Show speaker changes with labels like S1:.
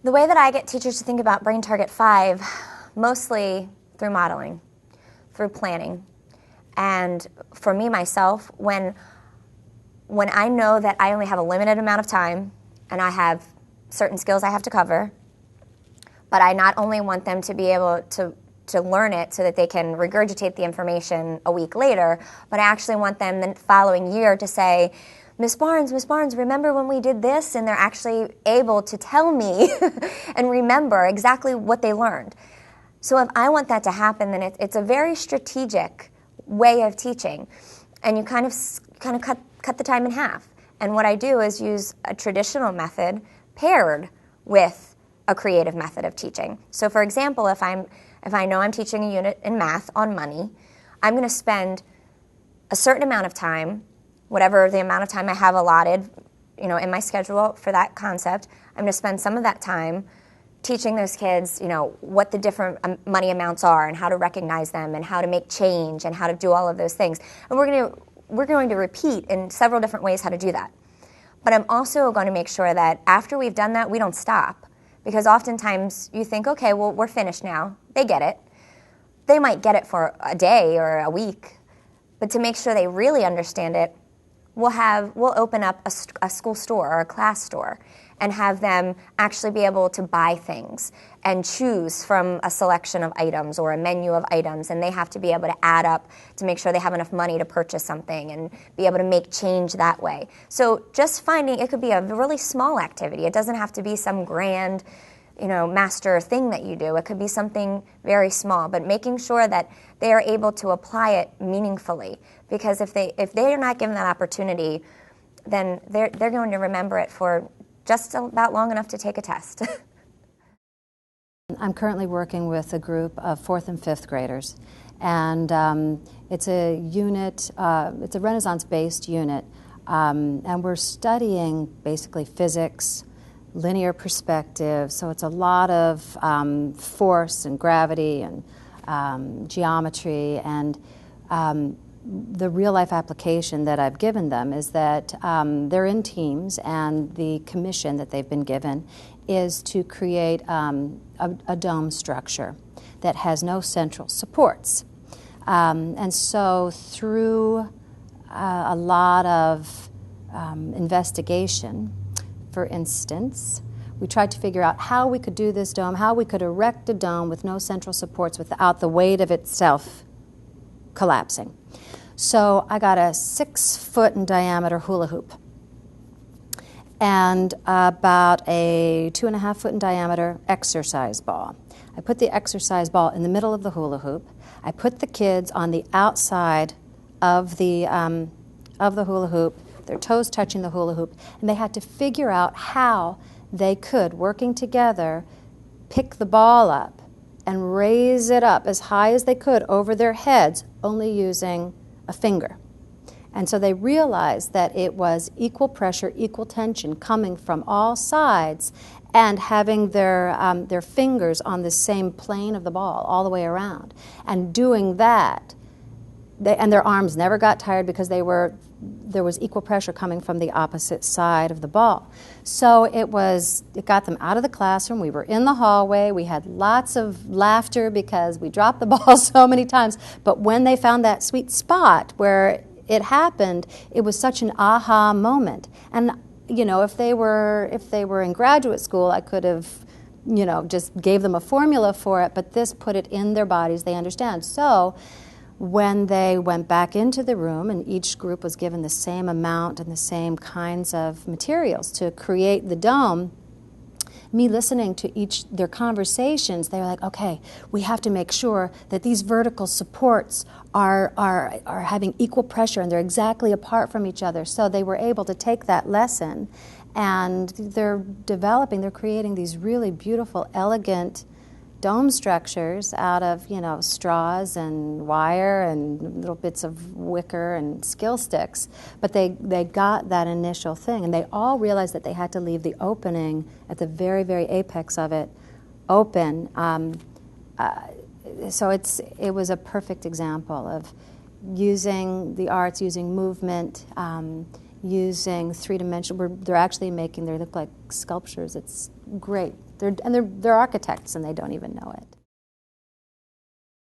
S1: The way that I get teachers to think about Brain Target 5, mostly through modeling, through planning. And for me, myself, when I know that I only have a limited amount of time and I have certain skills I have to cover, but I not only want them to be able to learn it so that they can regurgitate the information a week later, but I actually want them the following year to say, Miss Barnes, remember when we did this? And they're actually able to tell me and remember exactly what they learned. So if I want that to happen, then it's a very strategic way of teaching. And you kind of cut the time in half. And what I do is use a traditional method paired with a creative method of teaching. So for example, if I know I'm teaching a unit in math on money, I'm going to spend a certain amount of time, whatever the amount of time I have allotted, in my schedule for that concept. I'm going to spend some of that time teaching those kids, what the different money amounts are and how to recognize them and how to make change and how to do all of those things. And we're going to repeat in several different ways how to do that. But I'm also going to make sure that after we've done that, we don't stop. Because oftentimes you think, okay, well, we're finished now. They get it. They might get it for a day or a week. But to make sure they really understand it, we'll open up a school store or a class store and have them actually be able to buy things and choose from a selection of items or a menu of items, and they have to be able to add up to make sure they have enough money to purchase something and be able to make change that way. So just finding, it could be a really small activity. It doesn't have to be some grand, master thing that you do. It could be something very small, but making sure that they are able to apply it meaningfully. Because if they are not given that opportunity, then they're going to remember it for just about long enough to take a test.
S2: I'm currently working with a group of 4th and 5th graders, and it's a unit, it's a Renaissance-based unit, and we're studying basically physics, linear perspective, so it's a lot of force and gravity and geometry, and the real-life application that I've given them is that they're in teams, and the commission that they've been given is to create a dome structure that has no central supports. And so through a lot of investigation, for instance, we tried to figure out how we could do this dome, how we could erect a dome with no central supports without the weight of itself collapsing. So I got a 6-foot in diameter hula hoop and about a 2.5-foot in diameter exercise ball. I put the exercise ball in the middle of the hula hoop. I put the kids on the outside of the hula hoop, their toes touching the hula hoop, and they had to figure out how they could, working together, pick the ball up and raise it up as high as they could over their heads, only using a finger. And so they realized that it was equal pressure, equal tension coming from all sides, and having their fingers on the same plane of the ball all the way around. And doing that, and their arms never got tired because there was equal pressure coming from the opposite side of the ball. So it got them out of the classroom. We were in the hallway. We had lots of laughter because we dropped the ball so many times. But when they found that sweet spot where it happened, it was such an aha moment. And if they were in graduate school, I could have just gave them a formula for it, but this put it in their bodies. They understand. So when they went back into the room and each group was given the same amount and the same kinds of materials to create the dome, me listening to their conversations, they were like, okay, we have to make sure that these vertical supports are having equal pressure and they're exactly apart from each other. So they were able to take that lesson, and they're creating these really beautiful, elegant dome structures out of, straws and wire and little bits of wicker and skill sticks. But they got that initial thing, and they all realized that they had to leave the opening at the very, very apex of it open. So it was a perfect example of using the arts, using movement, using three-dimensional. They're actually making, they look like sculptures. It's great. They're architects and they don't even know it.